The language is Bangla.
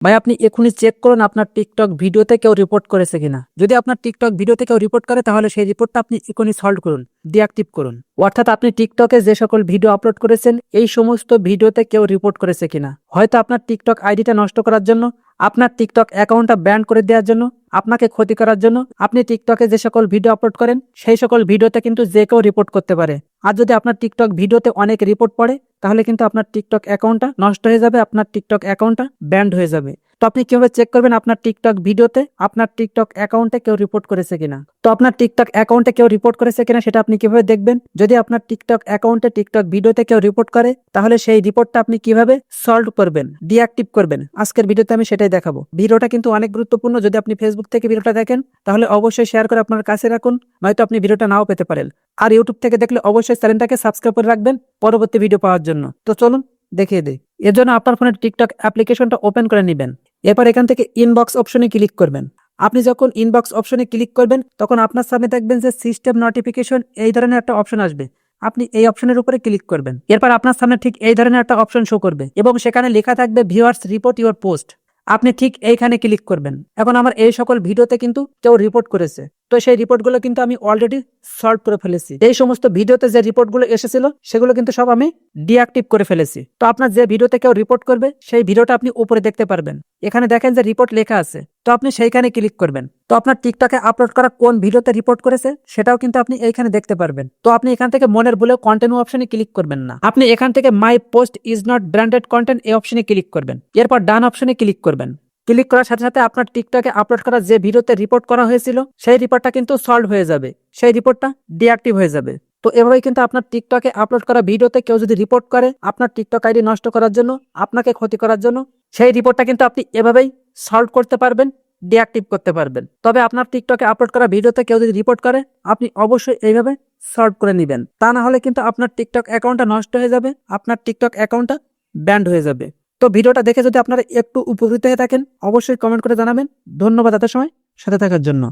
ভাই আপনি এখনই চেক করুন আপনার টিকটক ভিডিওতে কেউ রিপোর্ট করেছে কিনা। যদি আপনার টিকটক ভিডিওতে কেউ রিপোর্ট করে তাহলে সেই রিপোর্টটা আপনি এখনই সলভ করুন, ডিঅ্যাক্টিভ করুন। অর্থাৎ আপনি টিকটকে যে সকল ভিডিও আপলোড করেছেন এই সমস্ত ভিডিওতে কেউ রিপোর্ট করেছে কিনা। হয়তো আপনার টিকটক আইডিটা নষ্ট করার জন্য, আপনার টিকটক অ্যাকাউন্টটা ব্যান করে দেওয়ার জন্য, আপনাকে ক্ষতি করার জন্য আপনি টিকটকে যে সকল ভিডিও আপলোড করেন সেই সকল ভিডিওতে কিন্তু যে কেউ রিপোর্ট করতে পারে। আর যদি আপনার টিকটক ভিডিওতে অনেক রিপোর্ট পড়ে তাহলে কিন্তু আপনার টিকটক অ্যাকাউন্টটা নষ্ট হয়ে যাবে, আপনার টিকটক অ্যাকাউন্টটা ব্যান্ড হয়ে যাবে। তো আপনি কিভাবে চেক করবেন আপনার টিকটক ভিডিওতে আপনার টিকটক অ্যাকাউন্টে কেউ রিপোর্ট করেছে কিনা। তো আপনার টিকটক অ্যাকাউন্টে কেউ রিপোর্ট করেছে কিনা সেটা আপনি কিভাবে দেখবেন। যদি আপনার টিকটক অ্যাকাউন্টে টিকটক ভিডিওতে কেউ রিপোর্ট করে তাহলে সেই রিপোর্টটা আপনি কিভাবে সলভ করবেন, ডিঅ্যাক্টিভ করবেন, আজকের ভিডিওতে আমি সেটাই দেখাবো। ভিডিওটা কিন্তু অনেক গুরুত্বপূর্ণ। যদি আপনি ফেসবুক থেকে ভিডিওটা দেখেন তাহলে অবশ্যই শেয়ার করে আপনার কাছে রাখুন, নয়তো আপনি ভিডিওটা নাও পেতে পারেন। আর ইউটিউব থেকে দেখলে অবশ্যই চ্যানেলটাকে সাবস্ক্রাইব করে রাখবেন পরবর্তী ভিডিও পাওয়ার জন্য। তো চলুন দেখিয়ে দিই। এর জন্য আপনার ফোনের টিকটক অ্যাপ্লিকেশনটা ওপেন করে নেবেন। এরপর এখান থেকে ইনবক্স অপশনে ক্লিক করবেন। আপনি যখন ইনবক্স অপশনে ক্লিক করবেন তখন আপনার সামনে দেখবেন যে সিস্টেম নোটিফিকেশন এই ধরনের একটা অপশন আসবে। আপনি এই অপশনের উপরে ক্লিক করবেন। এরপর আপনার সামনে ঠিক এই ধরনের একটা অপশন শো করবে এবং সেখানে লেখা থাকবে ভিউয়ার্স রিপোর্ট ইউর পোস্ট। আপনি ঠিক এইখানে ক্লিক করবেন। এখন আমার এই সকল ভিডিওতে কিন্তু কেউ রিপোর্ট করেছে, তো সেই রিপোর্টগুলো কিন্তু আমি অলরেডি সলভ করে ফেলেছি। এই সমস্ত ভিডিওতে যে রিপোর্টগুলো এসেছিল সেগুলো কিন্তু সব আমি ডিঅ্যাক্টিভ করে ফেলেছি। তো আপনার যে ভিডিওতে কেউ রিপোর্ট করবে সেই ভিডিওটা আপনি উপরে দেখতে পারবেন। এখানে দেখেন যে রিপোর্ট লেখা আছে, তো আপনি সেইখানে ক্লিক করবেন। তো আপনার টিকটকে আপলোড করা কোন ভিডিওতে রিপোর্ট করেছে সেটাও কিন্তু আপনি এইখানে দেখতে পারবেন। তো আপনি এখান থেকে মনের ভুলেও কন্টেন্ট অপশনে ক্লিক করবেন না। আপনি এখান থেকে মাই post is not branded content এই অপশনে ক্লিক করবেন। এরপর ডান অপশনে ক্লিক করবেন। ক্লিক করার সাথে সাথে আপনার টিকটকে আপলোড করা যে ভিডিওতে রিপোর্ট করা হয়েছিল সেই রিপোর্টটা কিন্তু সলভ হয়ে যাবে, সেই রিপোর্টটা ডিঅ্যাক্টিভ হয়ে যাবে। তো এভাবেই কিন্তু আপনার টিকটকে আপলোড করা ভিডিওতে কেউ যদি রিপোর্ট করে আপনার টিকটক আইডি নষ্ট করার জন্য, আপনাকে ক্ষতি করার জন্য, সেই রিপোর্টটা কিন্তু আপনি এভাবেই সলভ করতে পারবেন, ডিঅ্যাক্টিভ করতে পারবেন। তবে আপনার টিকটকে আপলোড করা ভিডিওতে কেউ যদি রিপোর্ট করে আপনি অবশ্যই এইভাবে সলভ করে নেবেন। তা না হলে কিন্তু আপনার টিকটক অ্যাকাউন্টটা নষ্ট হয়ে যাবে, আপনার টিকটক অ্যাকাউন্টটা ব্যান্ড হয়ে যাবে। তো ভিডিওটা দেখে যদি আপনারা একটু উপকৃত হয়ে থাকেন অবশ্যই কমেন্ট করে জানাবেন। ধন্যবাদ এত সময় সাথে থাকার জন্য।